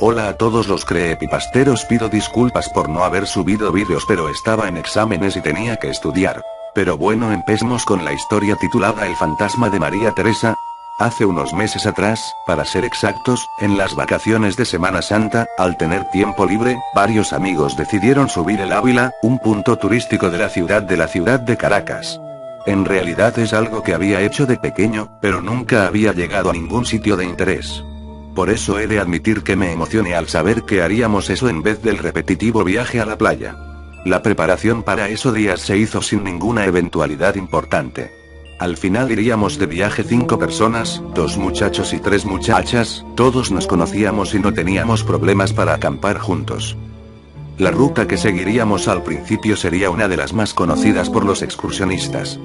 Hola a todos los creepypasteros, pido disculpas por no haber subido vídeos, pero estaba en exámenes y tenía que estudiar. Pero bueno, empecemos con la historia titulada El fantasma de María Teresa. Hace unos meses atrás, para ser exactos, en las vacaciones de Semana Santa, al tener tiempo libre, varios amigos decidieron subir el Ávila, un punto turístico de la ciudad de Caracas. En realidad es algo que había hecho de pequeño, pero nunca había llegado a ningún sitio de interés. Por eso he de admitir que me emocioné al saber que haríamos eso en vez del repetitivo viaje a la playa. La preparación para esos días se hizo sin ninguna eventualidad importante. Al final iríamos de viaje 5 personas, 2 muchachos y 3 muchachas, todos nos conocíamos y no teníamos problemas para acampar juntos. La ruta que seguiríamos al principio sería una de las más conocidas por los excursionistas.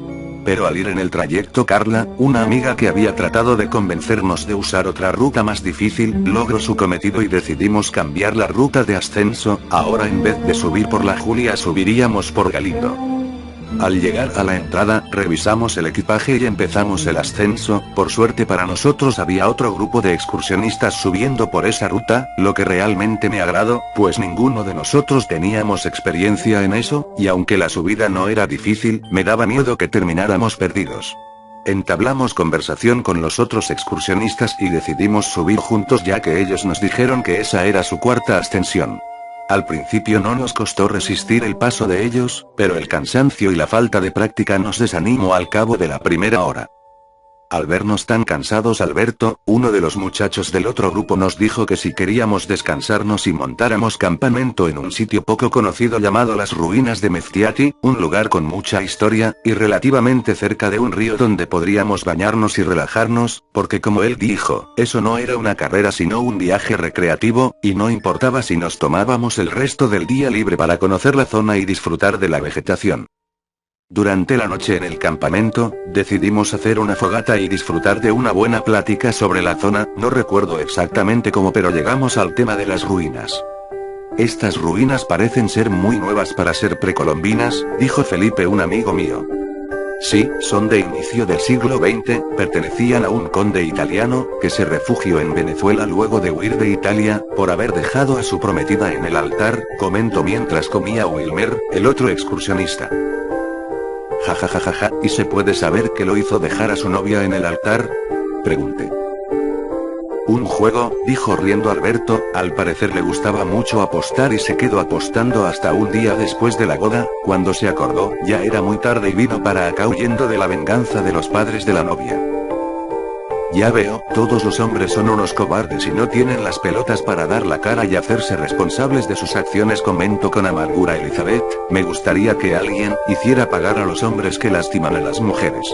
Pero al ir en el trayecto, Carla, una amiga que había tratado de convencernos de usar otra ruta más difícil, logró su cometido y decidimos cambiar la ruta de ascenso. Ahora en vez de subir por la Julia subiríamos por Galindo. Al llegar a la entrada, revisamos el equipaje y empezamos el ascenso. Por suerte para nosotros había otro grupo de excursionistas subiendo por esa ruta, lo que realmente me agradó, pues ninguno de nosotros teníamos experiencia en eso, y aunque la subida no era difícil, me daba miedo que termináramos perdidos. Entablamos conversación con los otros excursionistas y decidimos subir juntos, ya que ellos nos dijeron que esa era su cuarta ascensión. Al principio no nos costó resistir el paso de ellos, pero el cansancio y la falta de práctica nos desanimó al cabo de la primera hora. Al vernos tan cansados, Alberto, uno de los muchachos del otro grupo, nos dijo que si queríamos descansarnos y montáramos campamento en un sitio poco conocido llamado las ruinas de Mezquiati, un lugar con mucha historia, y relativamente cerca de un río donde podríamos bañarnos y relajarnos, porque como él dijo, eso no era una carrera sino un viaje recreativo, y no importaba si nos tomábamos el resto del día libre para conocer la zona y disfrutar de la vegetación. Durante la noche en el campamento, decidimos hacer una fogata y disfrutar de una buena plática sobre la zona. No recuerdo exactamente cómo, pero llegamos al tema de las ruinas. Estas ruinas parecen ser muy nuevas para ser precolombinas, dijo Felipe, un amigo mío. Sí, son de inicio del siglo XX, pertenecían a un conde italiano, que se refugió en Venezuela luego de huir de Italia, por haber dejado a su prometida en el altar, comentó mientras comía Wilmer, el otro excursionista. Jajajaja, ¿y se puede saber qué lo hizo dejar a su novia en el altar? Pregunté. Un juego, dijo riendo Alberto, al parecer le gustaba mucho apostar y se quedó apostando hasta un día después de la boda. Cuando se acordó, ya era muy tarde y vino para acá huyendo de la venganza de los padres de la novia. Ya veo, todos los hombres son unos cobardes y no tienen las pelotas para dar la cara y hacerse responsables de sus acciones, comentó con amargura Elizabeth. Me gustaría que alguien hiciera pagar a los hombres que lastiman a las mujeres.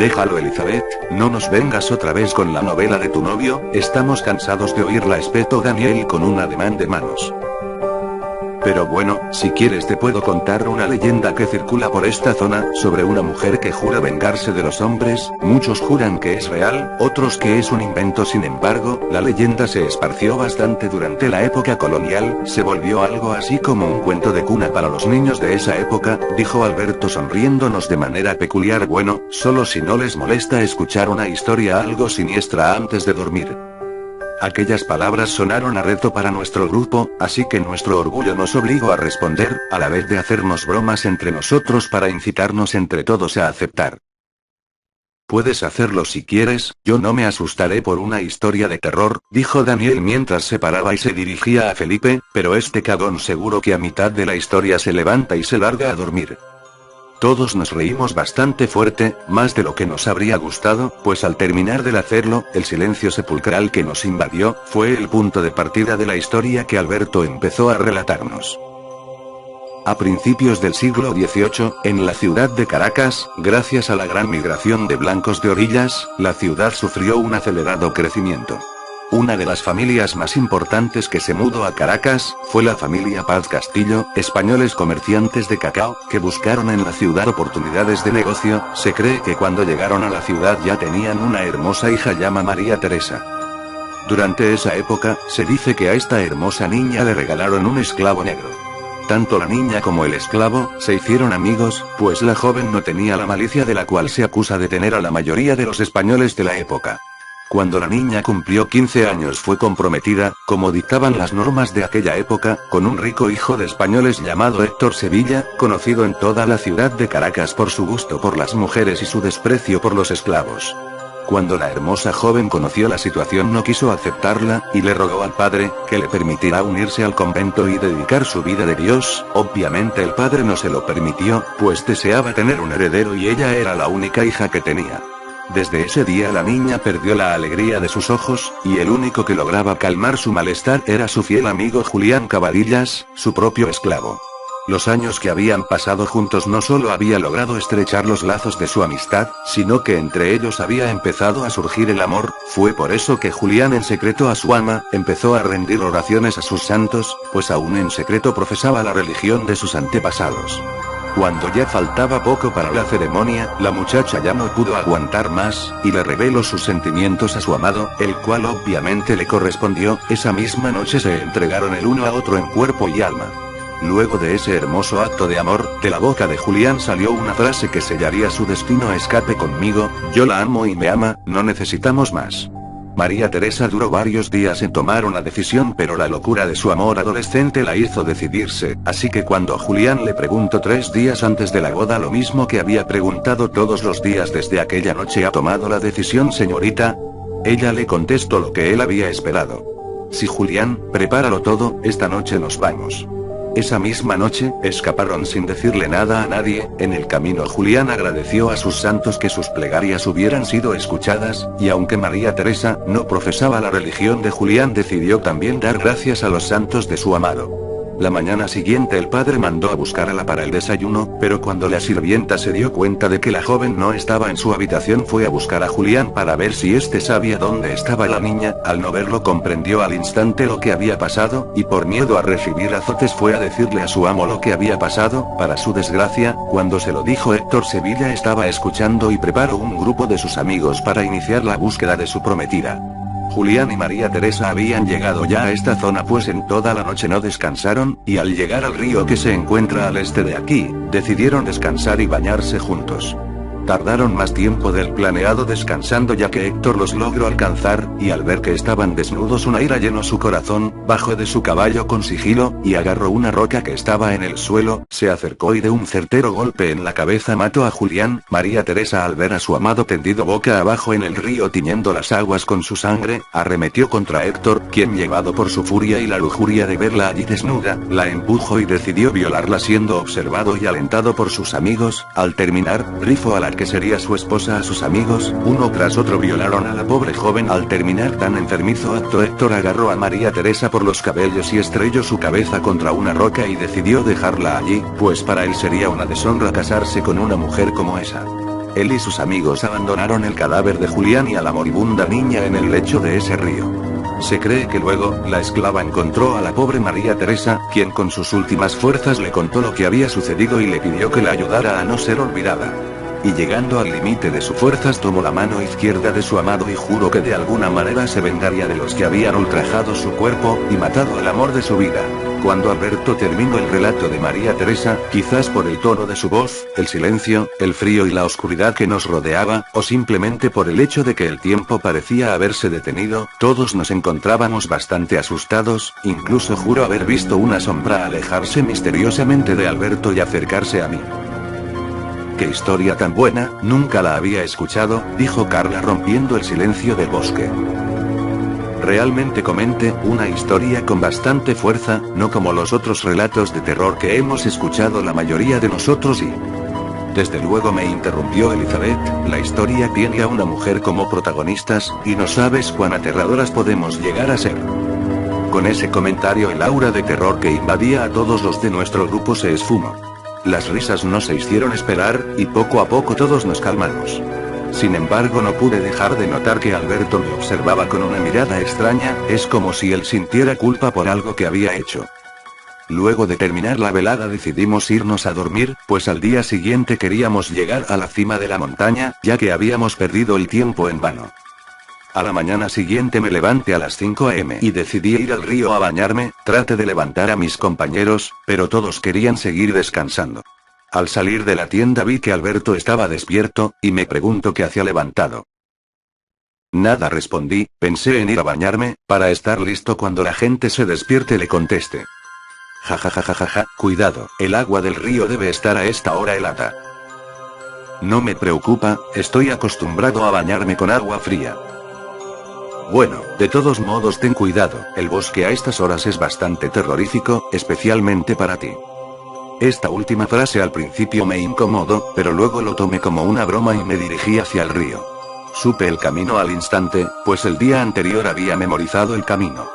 Déjalo, Elizabeth, no nos vengas otra vez con la novela de tu novio, estamos cansados de oírla, espetó Daniel con un ademán de manos. Pero bueno, si quieres te puedo contar una leyenda que circula por esta zona, sobre una mujer que jura vengarse de los hombres. Muchos juran que es real, otros que es un invento. Sin embargo, la leyenda se esparció bastante durante la época colonial, se volvió algo así como un cuento de cuna para los niños de esa época, dijo Alberto sonriéndonos de manera peculiar. Bueno, solo si no les molesta escuchar una historia algo siniestra antes de dormir. Aquellas palabras sonaron a reto para nuestro grupo, así que nuestro orgullo nos obligó a responder, a la vez de hacernos bromas entre nosotros para incitarnos entre todos a aceptar. Puedes hacerlo si quieres, yo no me asustaré por una historia de terror, dijo Daniel mientras se paraba y se dirigía a Felipe, pero este cagón seguro que a mitad de la historia se levanta y se larga a dormir. Todos nos reímos bastante fuerte, más de lo que nos habría gustado, pues al terminar de hacerlo, el silencio sepulcral que nos invadió, fue el punto de partida de la historia que Alberto empezó a relatarnos. A principios del siglo XVIII, en la ciudad de Caracas, gracias a la gran migración de blancos de orillas, la ciudad sufrió un acelerado crecimiento. Una de las familias más importantes que se mudó a Caracas, fue la familia Paz Castillo, españoles comerciantes de cacao, que buscaron en la ciudad oportunidades de negocio. Se cree que cuando llegaron a la ciudad ya tenían una hermosa hija llamada María Teresa. Durante esa época, se dice que a esta hermosa niña le regalaron un esclavo negro. Tanto la niña como el esclavo, se hicieron amigos, pues la joven no tenía la malicia de la cual se acusa de tener a la mayoría de los españoles de la época. Cuando la niña cumplió 15 años fue comprometida, como dictaban las normas de aquella época, con un rico hijo de españoles llamado Héctor Sevilla, conocido en toda la ciudad de Caracas por su gusto por las mujeres y su desprecio por los esclavos. Cuando la hermosa joven conoció la situación no quiso aceptarla, y le rogó al padre, que le permitirá unirse al convento y dedicar su vida a Dios. Obviamente el padre no se lo permitió, pues deseaba tener un heredero y ella era la única hija que tenía. Desde ese día la niña perdió la alegría de sus ojos, y el único que lograba calmar su malestar era su fiel amigo Julián Cabanillas, su propio esclavo. Los años que habían pasado juntos no solo había logrado estrechar los lazos de su amistad, sino que entre ellos había empezado a surgir el amor. Fue por eso que Julián en secreto a su ama, empezó a rendir oraciones a sus santos, pues aún en secreto profesaba la religión de sus antepasados. Cuando ya faltaba poco para la ceremonia, la muchacha ya no pudo aguantar más, y le reveló sus sentimientos a su amado, el cual obviamente le correspondió. Esa misma noche se entregaron el uno a otro en cuerpo y alma. Luego de ese hermoso acto de amor, de la boca de Julián salió una frase que sellaría su destino: escape conmigo, yo la amo y me ama, no necesitamos más. María Teresa duró varios días en tomar una decisión, pero la locura de su amor adolescente la hizo decidirse, así que cuando Julián le preguntó 3 días antes de la boda lo mismo que había preguntado todos los días desde aquella noche: ¿ha tomado la decisión, señorita? Ella le contestó lo que él había esperado. Sí, Julián, prepáralo todo, esta noche nos vamos. Esa misma noche, escaparon sin decirle nada a nadie. En el camino Julián agradeció a sus santos que sus plegarias hubieran sido escuchadas, y aunque María Teresa no profesaba la religión de Julián, decidió también dar gracias a los santos de su amado. La mañana siguiente el padre mandó a buscarla para el desayuno, pero cuando la sirvienta se dio cuenta de que la joven no estaba en su habitación fue a buscar a Julián para ver si éste sabía dónde estaba la niña. Al no verlo comprendió al instante lo que había pasado, y por miedo a recibir azotes fue a decirle a su amo lo que había pasado. Para su desgracia, cuando se lo dijo, Héctor Sevilla estaba escuchando y preparó un grupo de sus amigos para iniciar la búsqueda de su prometida. Julián y María Teresa habían llegado ya a esta zona, pues en toda la noche no descansaron, y al llegar al río que se encuentra al este de aquí, decidieron descansar y bañarse juntos. Tardaron más tiempo del planeado descansando, ya que Héctor los logró alcanzar, y al ver que estaban desnudos una ira llenó su corazón. Bajó de su caballo con sigilo, y agarró una roca que estaba en el suelo, se acercó y de un certero golpe en la cabeza mató a Julián. María Teresa, al ver a su amado tendido boca abajo en el río tiñendo las aguas con su sangre, arremetió contra Héctor, quien, llevado por su furia y la lujuria de verla allí desnuda, la empujó y decidió violarla, siendo observado y alentado por sus amigos. Al terminar, rifó a la que sería su esposa a sus amigos. Uno tras otro violaron a la pobre joven. Al terminar tan enfermizo acto, Héctor agarró a María Teresa por los cabellos y estrelló su cabeza contra una roca y decidió dejarla allí, pues para él sería una deshonra casarse con una mujer como esa. Él y sus amigos abandonaron el cadáver de Julián y a la moribunda niña en el lecho de ese río. Se cree que luego, la esclava encontró a la pobre María Teresa, quien con sus últimas fuerzas le contó lo que había sucedido y le pidió que la ayudara a no ser olvidada. Y llegando al límite de sus fuerzas tomó la mano izquierda de su amado y juró que de alguna manera se vengaría de los que habían ultrajado su cuerpo, y matado al amor de su vida. Cuando Alberto terminó el relato de María Teresa, quizás por el tono de su voz, el silencio, el frío y la oscuridad que nos rodeaba, o simplemente por el hecho de que el tiempo parecía haberse detenido, todos nos encontrábamos bastante asustados. Incluso juro haber visto una sombra alejarse misteriosamente de Alberto y acercarse a mí. «¡Qué historia tan buena! Nunca la había escuchado», dijo Carla rompiendo el silencio del bosque. «Realmente comente, una historia con bastante fuerza, no como los otros relatos de terror que hemos escuchado la mayoría de nosotros y...». Desde luego, me interrumpió Elizabeth, la historia tiene a una mujer como protagonistas, y no sabes cuán aterradoras podemos llegar a ser. Con ese comentario el aura de terror que invadía a todos los de nuestro grupo se esfumó. Las risas no se hicieron esperar, y poco a poco todos nos calmamos. Sin embargo, no pude dejar de notar que Alberto me observaba con una mirada extraña, es como si él sintiera culpa por algo que había hecho. Luego de terminar la velada decidimos irnos a dormir, pues al día siguiente queríamos llegar a la cima de la montaña, ya que habíamos perdido el tiempo en vano. A la mañana siguiente me levanté a las 5 a.m. y decidí ir al río a bañarme. Traté de levantar a mis compañeros, pero todos querían seguir descansando. Al salir de la tienda vi que Alberto estaba despierto, y me preguntó qué hacía levantado. Nada, respondí, pensé en ir a bañarme, para estar listo cuando la gente se despierte, le contesté. Ja, cuidado, el agua del río debe estar a esta hora helada. No me preocupa, estoy acostumbrado a bañarme con agua fría. Bueno, de todos modos ten cuidado, el bosque a estas horas es bastante terrorífico, especialmente para ti. Esta última frase al principio me incomodó, pero luego lo tomé como una broma y me dirigí hacia el río. Supe el camino al instante, pues el día anterior había memorizado el camino.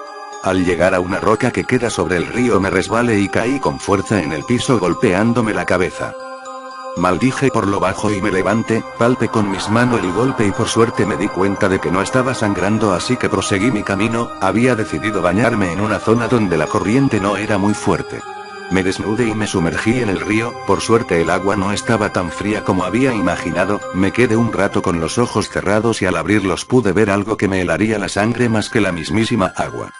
Al llegar a una roca que queda sobre el río me resbalé y caí con fuerza en el piso golpeándome la cabeza. Maldije por lo bajo y me levanté, palpé con mis manos el golpe y por suerte me di cuenta de que no estaba sangrando, así que proseguí mi camino. Había decidido bañarme en una zona donde la corriente no era muy fuerte. Me desnudé y me sumergí en el río, por suerte el agua no estaba tan fría como había imaginado, me quedé un rato con los ojos cerrados y al abrirlos pude ver algo que me helaría la sangre más que la mismísima agua.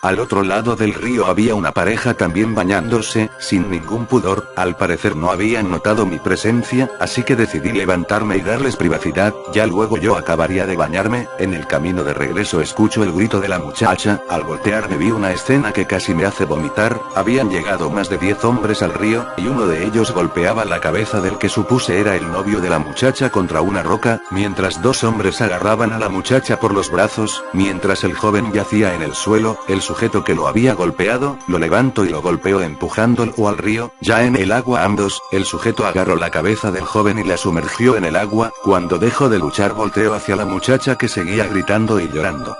Al otro lado del río había una pareja también bañándose, sin ningún pudor, al parecer no habían notado mi presencia, así que decidí levantarme y darles privacidad, ya luego yo acabaría de bañarme. En el camino de regreso escucho el grito de la muchacha, al voltearme vi una escena que casi me hace vomitar, habían llegado más de 10 hombres al río, y uno de ellos golpeaba la cabeza del que supuse era el novio de la muchacha contra una roca, mientras 2 hombres agarraban a la muchacha por los brazos, mientras el joven yacía en el suelo, el sujeto que lo había golpeado, lo levanto y lo golpeo empujándolo al río, ya en el agua ambos, el sujeto agarró la cabeza del joven y la sumergió en el agua, cuando dejó de luchar volteó hacia la muchacha que seguía gritando y llorando.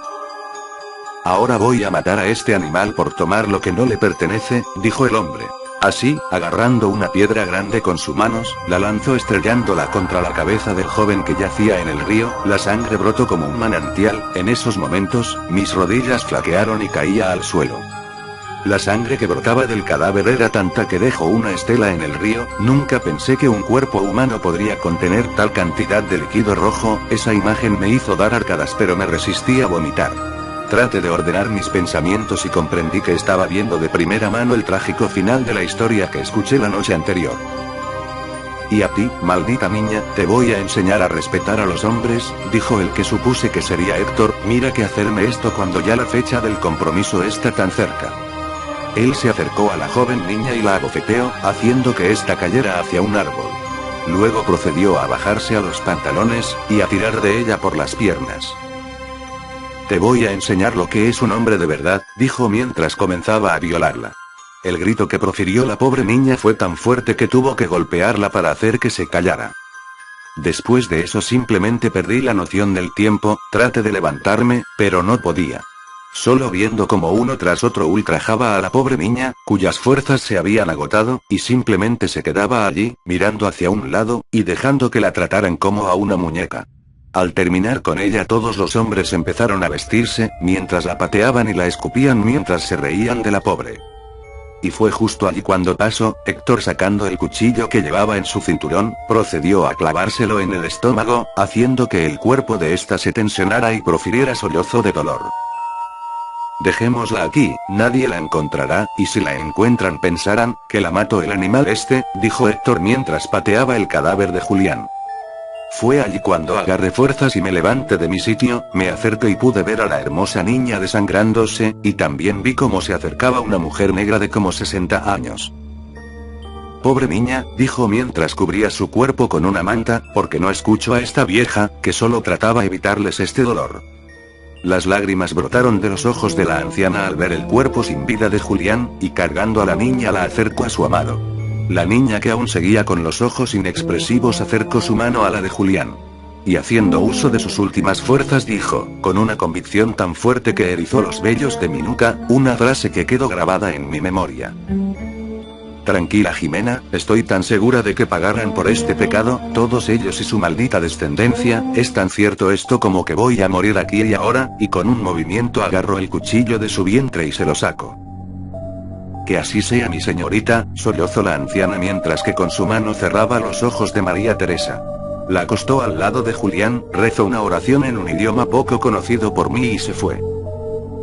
Ahora voy a matar a este animal por tomar lo que no le pertenece, dijo el hombre. Así, agarrando una piedra grande con sus manos, la lanzó estrellándola contra la cabeza del joven que yacía en el río, la sangre brotó como un manantial, en esos momentos, mis rodillas flaquearon y caía al suelo. La sangre que brotaba del cadáver era tanta que dejó una estela en el río, nunca pensé que un cuerpo humano podría contener tal cantidad de líquido rojo, esa imagen me hizo dar arcadas pero me resistí a vomitar. Traté de ordenar mis pensamientos y comprendí que estaba viendo de primera mano el trágico final de la historia que escuché la noche anterior. Y a ti, maldita niña, te voy a enseñar a respetar a los hombres, dijo el que supuse que sería Héctor, mira que hacerme esto cuando ya la fecha del compromiso está tan cerca. Él se acercó a la joven niña y la abofeteó, haciendo que ésta cayera hacia un árbol. Luego procedió a bajarse a los pantalones, y a tirar de ella por las piernas. Te voy a enseñar lo que es un hombre de verdad, dijo mientras comenzaba a violarla. El grito que profirió la pobre niña fue tan fuerte que tuvo que golpearla para hacer que se callara. Después de eso simplemente perdí la noción del tiempo, traté de levantarme, pero no podía. Solo viendo como uno tras otro ultrajaba a la pobre niña, cuyas fuerzas se habían agotado, y simplemente se quedaba allí, mirando hacia un lado, y dejando que la trataran como a una muñeca. Al terminar con ella todos los hombres empezaron a vestirse, mientras la pateaban y la escupían mientras se reían de la pobre. Y fue justo allí cuando pasó, Héctor sacando el cuchillo que llevaba en su cinturón, procedió a clavárselo en el estómago, haciendo que el cuerpo de ésta se tensionara y profiriera sollozo de dolor. Dejémosla aquí, nadie la encontrará, y si la encuentran pensarán, que la mató el animal este, dijo Héctor mientras pateaba el cadáver de Julián. Fue allí cuando agarré fuerzas y me levanté de mi sitio, me acerqué y pude ver a la hermosa niña desangrándose, y también vi cómo se acercaba una mujer negra de como 60 años. Pobre niña, dijo mientras cubría su cuerpo con una manta, porque no escucho a esta vieja, que solo trataba de evitarles este dolor. Las lágrimas brotaron de los ojos de la anciana al ver el cuerpo sin vida de Julián, y cargando a la niña la acercó a su amado. La niña que aún seguía con los ojos inexpresivos acercó su mano a la de Julián. Y haciendo uso de sus últimas fuerzas dijo, con una convicción tan fuerte que erizó los vellos de mi nuca, una frase que quedó grabada en mi memoria. Tranquila Jimena, estoy tan segura de que pagarán por este pecado, todos ellos y su maldita descendencia, es tan cierto esto como que voy a morir aquí y ahora, y con un movimiento agarro el cuchillo de su vientre y se lo saco. Que así sea mi señorita, sollozó la anciana mientras que con su mano cerraba los ojos de María Teresa. La acostó al lado de Julián, rezó una oración en un idioma poco conocido por mí y se fue.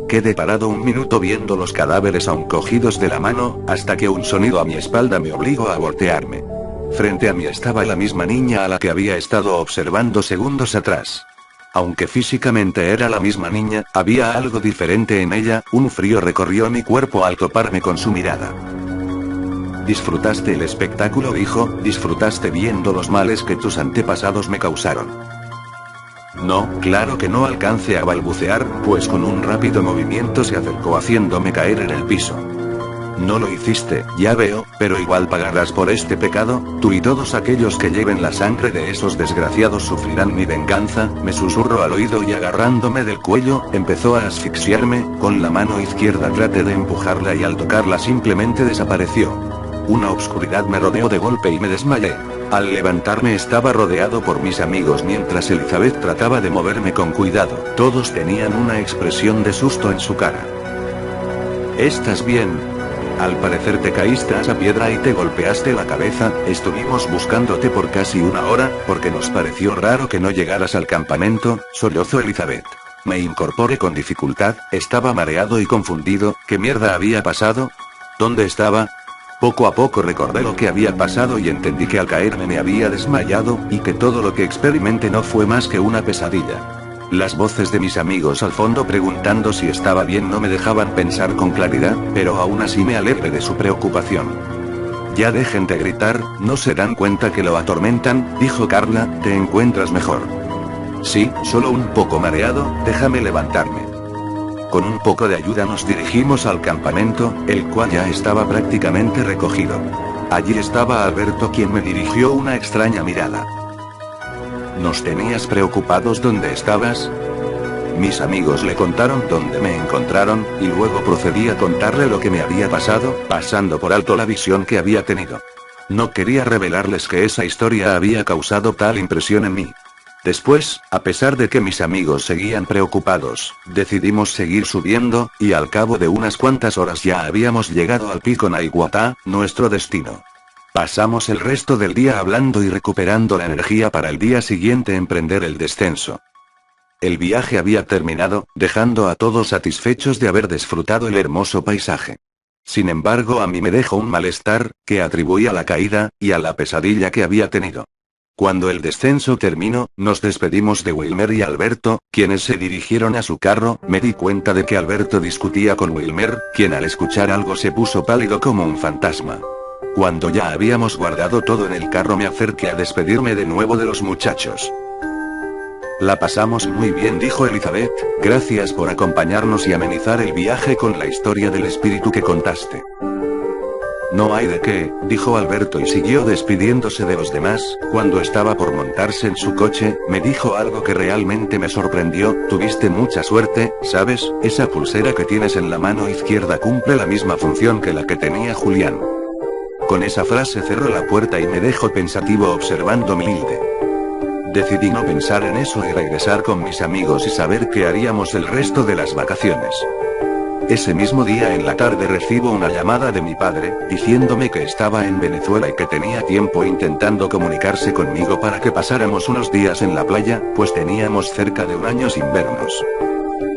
Quedé parado un minuto viendo los cadáveres aún cogidos de la mano, hasta que un sonido a mi espalda me obligó a voltearme. Frente a mí estaba la misma niña a la que había estado observando segundos atrás. Aunque físicamente era la misma niña, había algo diferente en ella, un frío recorrió mi cuerpo al toparme con su mirada. ¿Disfrutaste el espectáculo, dijo? ¿Disfrutaste viendo los males que tus antepasados me causaron? No, claro que no, alcancé a balbucear, pues con un rápido movimiento se acercó haciéndome caer en el piso. No lo hiciste, ya veo, pero igual pagarás por este pecado, tú y todos aquellos que lleven la sangre de esos desgraciados sufrirán mi venganza, me susurró al oído y agarrándome del cuello, empezó a asfixiarme, con la mano izquierda traté de empujarla y al tocarla simplemente desapareció. Una obscuridad me rodeó de golpe y me desmayé. Al levantarme estaba rodeado por mis amigos mientras Elizabeth trataba de moverme con cuidado, todos tenían una expresión de susto en su cara. ¿Estás bien? Al parecer te caíste a esa piedra y te golpeaste la cabeza, estuvimos buscándote por casi una hora, porque nos pareció raro que no llegaras al campamento, sollozó Elizabeth. Me incorporé con dificultad, estaba mareado y confundido, ¿qué mierda había pasado? ¿Dónde estaba? Poco a poco recordé lo que había pasado y entendí que al caerme me había desmayado, y que todo lo que experimenté no fue más que una pesadilla. Las voces de mis amigos al fondo preguntando si estaba bien no me dejaban pensar con claridad, pero aún así me alegré de su preocupación. Ya dejen de gritar, ¿no se dan cuenta que lo atormentan?, dijo Carla, ¿te encuentras mejor? Sí, solo un poco mareado, déjame levantarme. Con un poco de ayuda nos dirigimos al campamento, el cual ya estaba prácticamente recogido. Allí estaba Alberto, quien me dirigió una extraña mirada. ¿Nos tenías preocupados dónde estabas? Mis amigos le contaron dónde me encontraron, y luego procedí a contarle lo que me había pasado, pasando por alto la visión que había tenido. No quería revelarles que esa historia había causado tal impresión en mí. Después, a pesar de que mis amigos seguían preocupados, decidimos seguir subiendo, y al cabo de unas cuantas horas ya habíamos llegado al pico Naiguatá, nuestro destino. Pasamos el resto del día hablando y recuperando la energía para el día siguiente emprender el descenso. El viaje había terminado, dejando a todos satisfechos de haber disfrutado el hermoso paisaje. Sin embargo, a mí me dejó un malestar, que atribuí a la caída, y a la pesadilla que había tenido. Cuando el descenso terminó, nos despedimos de Wilmer y Alberto, quienes se dirigieron a su carro, me di cuenta de que Alberto discutía con Wilmer, quien al escuchar algo se puso pálido como un fantasma. Cuando ya habíamos guardado todo en el carro me acerqué a despedirme de nuevo de los muchachos. La pasamos muy bien, dijo Elizabeth, gracias por acompañarnos y amenizar el viaje con la historia del espíritu que contaste. No hay de qué, dijo Alberto y siguió despidiéndose de los demás. Cuando estaba por montarse en su coche, me dijo algo que realmente me sorprendió, tuviste mucha suerte, ¿sabes? Esa pulsera que tienes en la mano izquierda cumple la misma función que la que tenía Julián. Con esa frase cerró la puerta y me dejó pensativo observando mi hilde. Decidí no pensar en eso y regresar con mis amigos y saber qué haríamos el resto de las vacaciones. Ese mismo día en la tarde recibo una llamada de mi padre, diciéndome que estaba en Venezuela y que tenía tiempo intentando comunicarse conmigo para que pasáramos unos días en la playa, pues teníamos cerca de un año sin vernos.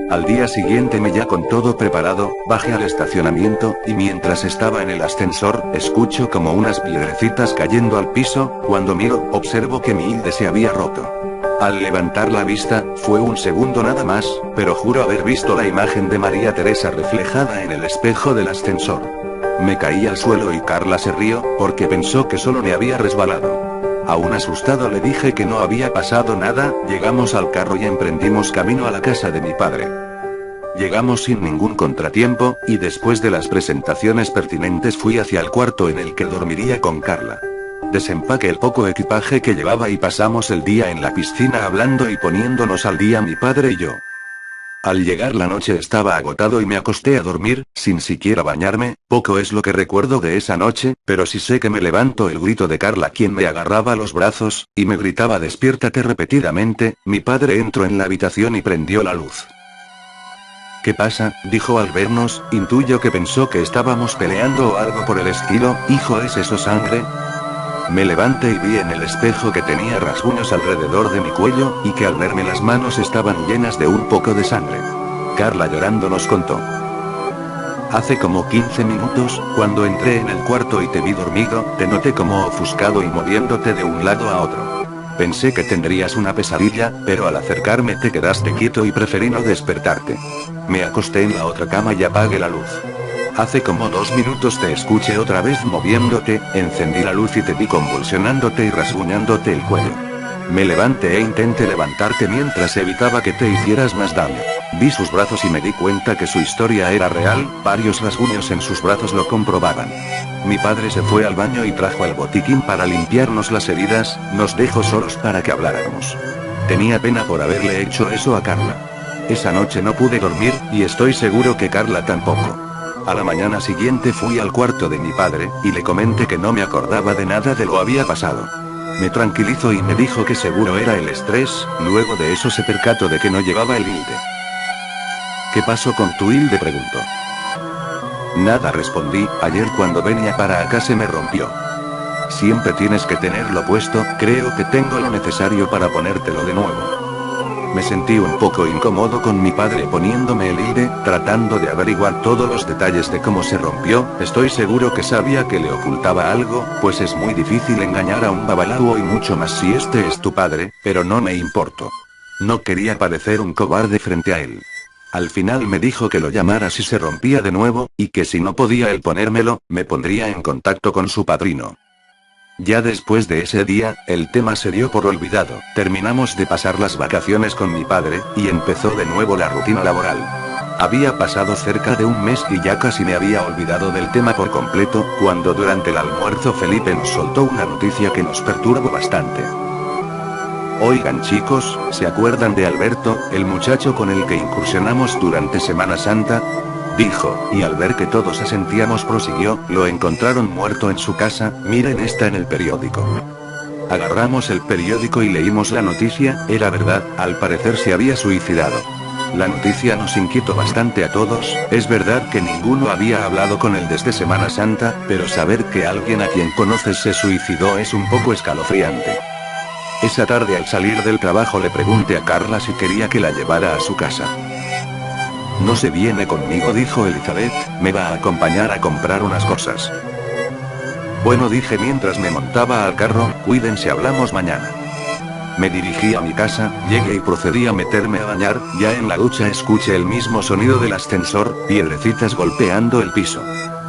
Al día siguiente ya con todo preparado, bajé al estacionamiento, y mientras estaba en el ascensor, escucho como unas piedrecitas cayendo al piso, cuando miro, observo que mi hilde se había roto. Al levantar la vista, fue un segundo nada más, pero juro haber visto la imagen de María Teresa reflejada en el espejo del ascensor. Me caí al suelo y Carla se rió, porque pensó que solo me había resbalado. Aún asustado le dije que no había pasado nada, llegamos al carro y emprendimos camino a la casa de mi padre. Llegamos sin ningún contratiempo, y después de las presentaciones pertinentes fui hacia el cuarto en el que dormiría con Carla. Desempaqué el poco equipaje que llevaba y pasamos el día en la piscina hablando y poniéndonos al día mi padre y yo. Al llegar la noche estaba agotado y me acosté a dormir, sin siquiera bañarme. Poco es lo que recuerdo de esa noche, pero sí sé que me levantó el grito de Carla, quien me agarraba los brazos, y me gritaba despiértate repetidamente. Mi padre entró en la habitación y prendió la luz. ¿Qué pasa?, dijo al vernos, intuyo que pensó que estábamos peleando o algo por el estilo. Hijo, ¿es eso sangre? Me levanté y vi en el espejo que tenía rasguños alrededor de mi cuello, y que al verme las manos estaban llenas de un poco de sangre. Carla llorando nos contó. Hace como 15 minutos, cuando entré en el cuarto y te vi dormido, te noté como ofuscado y moviéndote de un lado a otro. Pensé que tendrías una pesadilla, pero al acercarme te quedaste quieto y preferí no despertarte. Me acosté en la otra cama y apagué la luz. Hace como 2 minutos te escuché otra vez moviéndote, encendí la luz y te vi convulsionándote y rasguñándote el cuello. Me levanté e intenté levantarte mientras evitaba que te hicieras más daño. Vi sus brazos y me di cuenta que su historia era real, varios rasguños en sus brazos lo comprobaban. Mi padre se fue al baño y trajo el botiquín para limpiarnos las heridas, nos dejó solos para que habláramos. Tenía pena por haberle hecho eso a Carla. Esa noche no pude dormir, y estoy seguro que Carla tampoco. A la mañana siguiente fui al cuarto de mi padre, y le comenté que no me acordaba de nada de lo había pasado. Me tranquilizó y me dijo que seguro era el estrés, luego de eso se percató de que no llevaba el hilde. ¿Qué pasó con tu hilde?, preguntó. Nada, respondí, ayer cuando venía para acá se me rompió. Siempre tienes que tenerlo puesto, creo que tengo lo necesario para ponértelo de nuevo. Me sentí un poco incómodo con mi padre poniéndome el hilde, tratando de averiguar todos los detalles de cómo se rompió. Estoy seguro que sabía que le ocultaba algo, pues es muy difícil engañar a un babalao y mucho más si este es tu padre, pero no me importó. No quería parecer un cobarde frente a él. Al final me dijo que lo llamara si se rompía de nuevo, y que si no podía él ponérmelo, me pondría en contacto con su padrino. Ya después de ese día, el tema se dio por olvidado, terminamos de pasar las vacaciones con mi padre, y empezó de nuevo la rutina laboral. Había pasado cerca de un mes y ya casi me había olvidado del tema por completo, cuando durante el almuerzo Felipe nos soltó una noticia que nos perturbó bastante. Oigan chicos, ¿se acuerdan de Alberto, el muchacho con el que incursionamos durante Semana Santa? Dijo, y al ver que todos asentíamos prosiguió, lo encontraron muerto en su casa, miren, está en el periódico. Agarramos el periódico y leímos la noticia, era verdad, al parecer se había suicidado. La noticia nos inquietó bastante a todos, es verdad que ninguno había hablado con él desde Semana Santa, pero saber que alguien a quien conoces se suicidó es un poco escalofriante. Esa tarde al salir del trabajo le pregunté a Carla si quería que la llevara a su casa. No se viene conmigo, dijo Elizabeth, me va a acompañar a comprar unas cosas. Bueno, dije mientras me montaba al carro, cuídense, hablamos mañana. Me dirigí a mi casa, llegué y procedí a meterme a bañar, ya en la ducha escuché el mismo sonido del ascensor, piedrecitas golpeando el piso.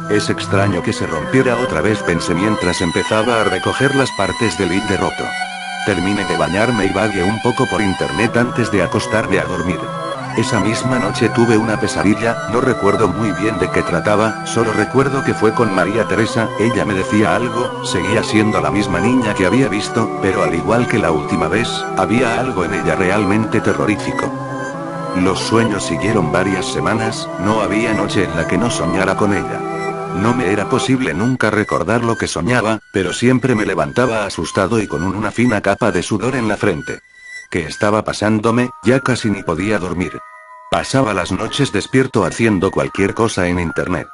Es extraño que se rompiera otra vez, pensé mientras empezaba a recoger las partes del hilde roto. Terminé de bañarme y vagué un poco por internet antes de acostarme a dormir. Esa misma noche tuve una pesadilla, no recuerdo muy bien de qué trataba, solo recuerdo que fue con María Teresa, ella me decía algo, seguía siendo la misma niña que había visto, pero al igual que la última vez, había algo en ella realmente terrorífico. Los sueños siguieron varias semanas, no había noche en la que no soñara con ella. No me era posible nunca recordar lo que soñaba, pero siempre me levantaba asustado y con una fina capa de sudor en la frente. ¿Qué estaba pasándome? Ya casi ni podía dormir. Pasaba las noches despierto haciendo cualquier cosa en internet.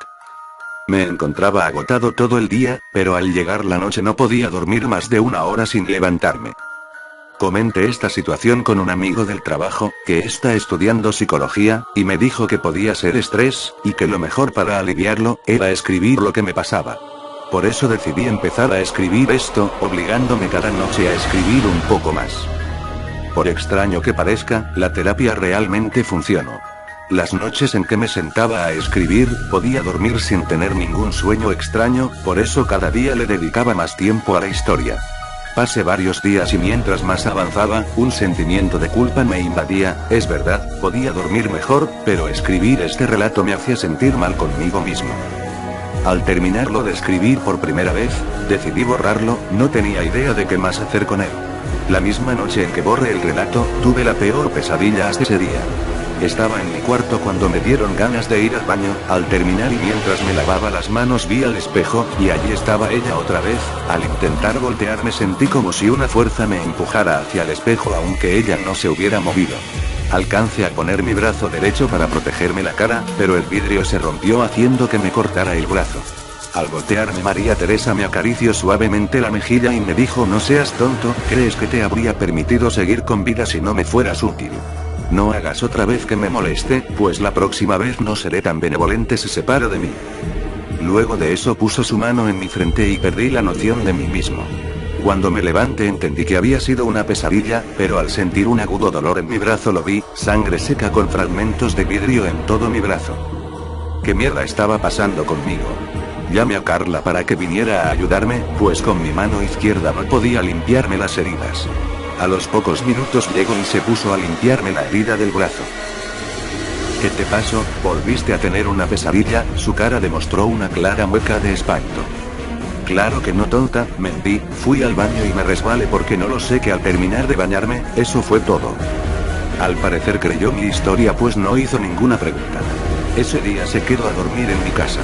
Me encontraba agotado todo el día, pero al llegar la noche no podía dormir más de 1 hora sin levantarme. Comenté esta situación con un amigo del trabajo, que está estudiando psicología, y me dijo que podía ser estrés, y que lo mejor para aliviarlo, era escribir lo que me pasaba. Por eso decidí empezar a escribir esto, obligándome cada noche a escribir un poco más. Por extraño que parezca, la terapia realmente funcionó. Las noches en que me sentaba a escribir, podía dormir sin tener ningún sueño extraño, por eso cada día le dedicaba más tiempo a la historia. Pasé varios días y mientras más avanzaba, un sentimiento de culpa me invadía, es verdad, podía dormir mejor, pero escribir este relato me hacía sentir mal conmigo mismo. Al terminarlo de escribir por primera vez, decidí borrarlo, no tenía idea de qué más hacer con él. La misma noche en que borré el relato, tuve la peor pesadilla hasta ese día. Estaba en mi cuarto cuando me dieron ganas de ir al baño, al terminar y mientras me lavaba las manos vi al espejo, y allí estaba ella otra vez. Al intentar voltearme sentí como si una fuerza me empujara hacia el espejo aunque ella no se hubiera movido. Alcancé a poner mi brazo derecho para protegerme la cara, pero el vidrio se rompió haciendo que me cortara el brazo. Al voltearme María Teresa me acarició suavemente la mejilla y me dijo: no seas tonto, ¿crees que te habría permitido seguir con vida si no me fueras útil? No hagas otra vez que me moleste, pues la próxima vez no seré tan benevolente si se separa de mí. Luego de eso puso su mano en mi frente y perdí la noción de mí mismo. Cuando me levanté entendí que había sido una pesadilla, pero al sentir un agudo dolor en mi brazo lo vi, sangre seca con fragmentos de vidrio en todo mi brazo. ¿Qué mierda estaba pasando conmigo? Llamé a Carla para que viniera a ayudarme, pues con mi mano izquierda no podía limpiarme las heridas. A los pocos minutos llegó y se puso a limpiarme la herida del brazo. ¿Qué te pasó? ¿Volviste a tener una pesadilla? Su cara demostró una clara mueca de espanto. Claro que no, tonta, mentí, fui al baño y me resbalé porque no lo sé, que al terminar de bañarme, eso fue todo. Al parecer creyó mi historia, pues no hizo ninguna pregunta. Ese día se quedó a dormir en mi casa.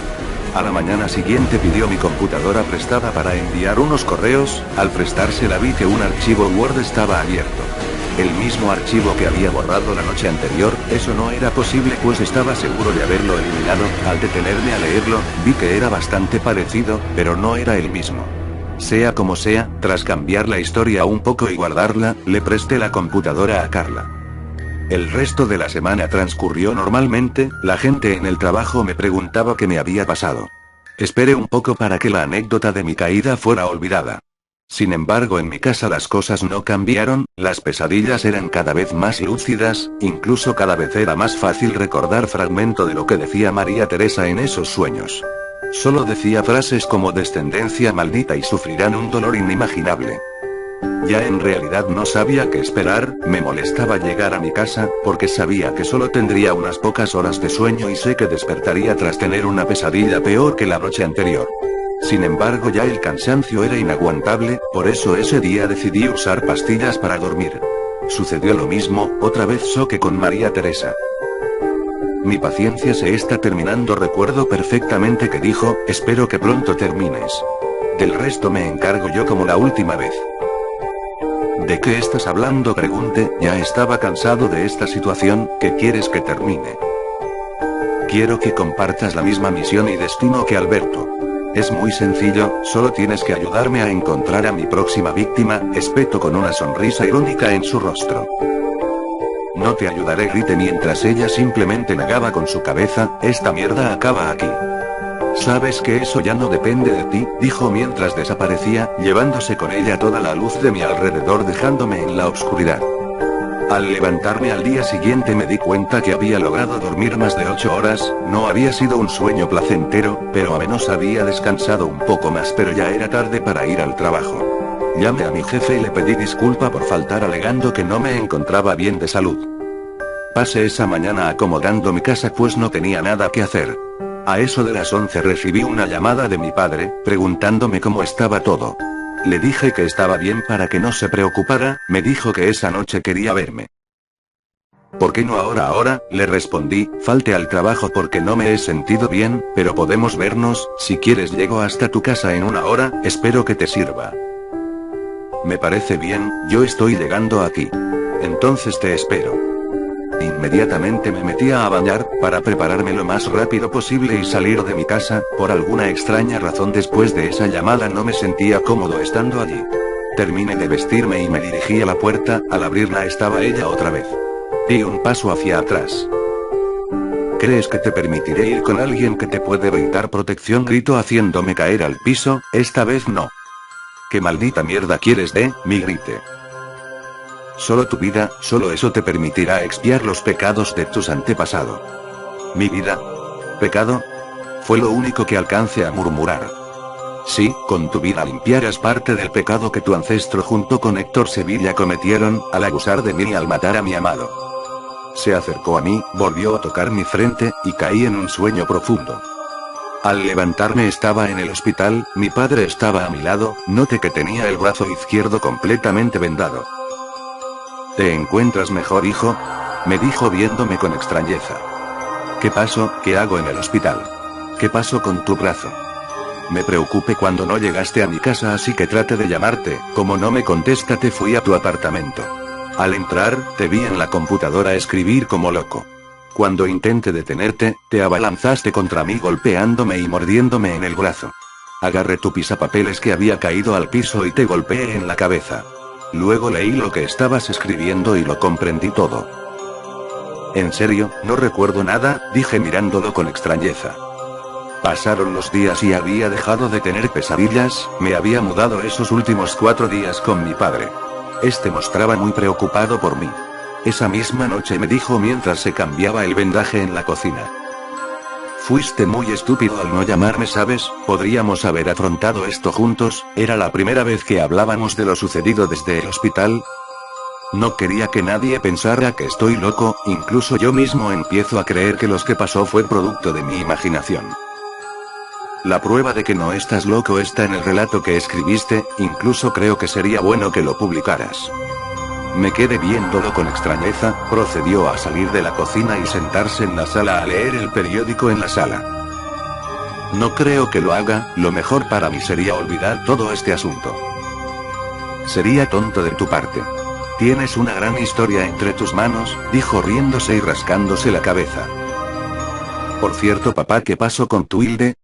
A la mañana siguiente pidió mi computadora prestada para enviar unos correos. Al prestársela vi que un archivo Word estaba abierto. El mismo archivo que había borrado la noche anterior. Eso no era posible, pues estaba seguro de haberlo eliminado. Al detenerme a leerlo, vi que era bastante parecido, pero no era el mismo. Sea como sea, tras cambiar la historia un poco y guardarla, le presté la computadora a Carla. El resto de la semana transcurrió normalmente. La gente en el trabajo me preguntaba qué me había pasado. Esperé un poco para que la anécdota de mi caída fuera olvidada. Sin embargo, en mi casa las cosas no cambiaron, las pesadillas eran cada vez más lúcidas, incluso cada vez era más fácil recordar fragmento de lo que decía María Teresa en esos sueños. Solo decía frases como descendencia maldita y sufrirán un dolor inimaginable. Ya en realidad no sabía qué esperar. Me molestaba llegar a mi casa, porque sabía que solo tendría unas pocas horas de sueño y sé que despertaría tras tener una pesadilla peor que la noche anterior. Sin embargo, ya el cansancio era inaguantable, por eso ese día decidí usar pastillas para dormir. Sucedió lo mismo, otra vez que con María Teresa. Mi paciencia se está terminando. Recuerdo perfectamente que dijo, espero que pronto termines. Del resto me encargo yo como la última vez. ¿De qué estás hablando?, pregunté. Ya estaba cansado de esta situación. ¿Qué quieres que termine? Quiero que compartas la misma misión y destino que Alberto. Es muy sencillo, solo tienes que ayudarme a encontrar a mi próxima víctima, espetó con una sonrisa irónica en su rostro. No te ayudaré, grité mientras ella simplemente negaba con su cabeza. Esta mierda acaba aquí. Sabes que eso ya no depende de ti, dijo mientras desaparecía, llevándose con ella toda la luz de mi alrededor, dejándome en la oscuridad. Al levantarme al día siguiente me di cuenta que había logrado dormir más de 8 horas, no había sido un sueño placentero, pero al menos había descansado un poco más, pero ya era tarde para ir al trabajo. Llamé a mi jefe y le pedí disculpa por faltar, alegando que no me encontraba bien de salud. Pasé esa mañana acomodando mi casa pues no tenía nada que hacer. A eso de las 11 recibí una llamada de mi padre, preguntándome cómo estaba todo. Le dije que estaba bien para que no se preocupara. Me dijo que esa noche quería verme. ¿Por qué no ahora? Le respondí, falte al trabajo porque no me he sentido bien, pero podemos vernos, si quieres llego hasta tu casa en 1 hora, espero que te sirva. Me parece bien, yo estoy llegando aquí. Entonces te espero. Inmediatamente me metí a bañar, para prepararme lo más rápido posible y salir de mi casa. Por alguna extraña razón después de esa llamada no me sentía cómodo estando allí. Terminé de vestirme y me dirigí a la puerta. Al abrirla estaba ella otra vez. Di un paso hacia atrás. ¿Crees que te permitiré ir con alguien que te puede brindar protección?, gritó haciéndome caer al piso. Esta vez no. ¿Qué maldita mierda quieres de mí?, grité. Solo tu vida, solo eso te permitirá expiar los pecados de tus antepasados. ¿Mi vida? ¿Pecado? Fue lo único que alcancé a murmurar. Sí, con tu vida limpiarás parte del pecado que tu ancestro junto con Héctor Sevilla cometieron, al abusar de mí y al matar a mi amado. Se acercó a mí, volvió a tocar mi frente, y caí en un sueño profundo. Al levantarme estaba en el hospital, mi padre estaba a mi lado, noté que tenía el brazo izquierdo completamente vendado. ¿Te encuentras mejor, hijo?, me dijo viéndome con extrañeza. ¿Qué pasó? ¿Qué hago en el hospital? ¿Qué pasó con tu brazo? Me preocupé cuando no llegaste a mi casa, así que traté de llamarte. Como no me contestaste fui a tu apartamento. Al entrar, te vi en la computadora escribir como loco. Cuando intenté detenerte, te abalanzaste contra mí golpeándome y mordiéndome en el brazo. Agarré tu pisapapeles que había caído al piso y te golpeé en la cabeza. Luego leí lo que estabas escribiendo y lo comprendí todo. ¿En serio? No recuerdo nada, dije mirándolo con extrañeza. Pasaron los días y había dejado de tener pesadillas, me había mudado esos últimos 4 días con mi padre. Este mostraba muy preocupado por mí. Esa misma noche me dijo mientras se cambiaba el vendaje en la cocina. Fuiste muy estúpido al no llamarme, ¿sabes? Podríamos haber afrontado esto juntos, era la primera vez que hablábamos de lo sucedido desde el hospital. No quería que nadie pensara que estoy loco, incluso yo mismo empiezo a creer que lo que pasó fue producto de mi imaginación. La prueba de que no estás loco está en el relato que escribiste, incluso creo que sería bueno que lo publicaras. Me quedé viéndolo con extrañeza, procedió a salir de la cocina y sentarse en la sala a leer el periódico en la sala. No creo que lo haga, lo mejor para mí sería olvidar todo este asunto. Sería tonto de tu parte. Tienes una gran historia entre tus manos, dijo riéndose y rascándose la cabeza. Por cierto, papá, ¿qué pasó con tu Hilde?